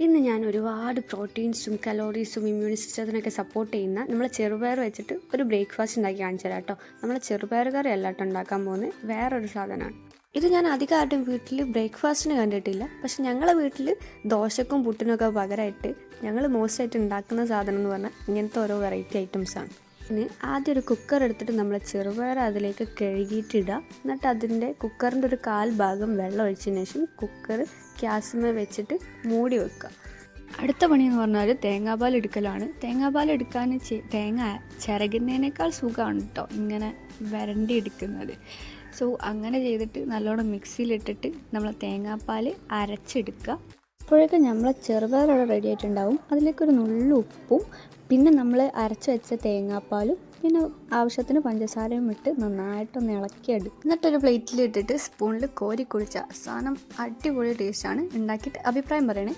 ഇന്ന് ഞാൻ ഒരുപാട് പ്രോട്ടീൻസും കലോറീസും ഇമ്മ്യൂണി സിസ്റ്റത്തിനൊക്കെ സപ്പോർട്ട് ചെയ്യുന്ന നമ്മളെ ചെറുപയർ വെച്ചിട്ട് ഒരു ബ്രേക്ക്ഫാസ്റ്റ് ഉണ്ടാക്കി കാണിച്ചു തരാം കേട്ടോ. നമ്മളെ ചെറുപയർ കറി അല്ല കേട്ടോ ഉണ്ടാക്കാൻ പോകുന്നത്, വേറൊരു സാധനമാണ്. ഇത് ഞാൻ അധികമായിട്ടും വീട്ടിൽ ബ്രേക്ക്ഫാസ്റ്റിന് കണ്ടിട്ടില്ല. പക്ഷെ ഞങ്ങളെ വീട്ടിൽ ദോശക്കും പുട്ടിനൊക്കെ പകരമായിട്ട് ഞങ്ങൾ മോസ്റ്റായിട്ട് ഉണ്ടാക്കുന്ന സാധനം എന്ന് പറഞ്ഞാൽ ഇങ്ങനത്തെ ഓരോ വെറൈറ്റി ഐറ്റംസാണ്. പിന്നെ ആദ്യം ഒരു കുക്കർ എടുത്തിട്ട് നമ്മൾ ചെറുപയർ അതിലേക്ക് കഴുകിയിട്ടിടുക. എന്നിട്ട് അതിൻ്റെ കുക്കറിൻ്റെ ഒരു കാൽ ഭാഗം വെള്ളം ഒഴിച്ചതിന് ശേഷം കുക്കർ ഗ്യാസിന്മേൽ വെച്ചിട്ട് മൂടി വെക്കുക. അടുത്ത പണിയെന്ന് പറഞ്ഞാൽ തേങ്ങാപ്പാൽ എടുക്കലാണ്. തേങ്ങാപ്പാൽ എടുക്കാൻ തേങ്ങ ചിരകുന്നതിനേക്കാൾ സുഖമാണ് കേട്ടോ ഇങ്ങനെ വരണ്ടി എടുക്കുന്നത്. സോ അങ്ങനെ ചെയ്തിട്ട് നല്ലോണം മിക്സിയിലിട്ടിട്ട് നമ്മൾ തേങ്ങാപ്പാൽ അരച്ചെടുക്കുക. അപ്പോഴേക്കും നമ്മളെ ചെറുപയർ അവിടെ റെഡി ആയിട്ടുണ്ടാവും. അതിലേക്കൊരു നുള്ളു ഉപ്പും പിന്നെ നമ്മൾ അരച്ച് വെച്ച തേങ്ങാപ്പാലും പിന്നെ ആവശ്യത്തിന് പഞ്ചസാരയും ഇട്ട് നന്നായിട്ടൊന്ന് ഇളക്കിയെടുക്കും. എന്നിട്ടൊരു പ്ലേറ്റിൽ ഇട്ടിട്ട് സ്പൂണിൽ കോരി കുഴിച്ച സാധനം അടിപൊളി ടേസ്റ്റാണ്. ഉണ്ടാക്കിയിട്ട് അഭിപ്രായം പറയണേ.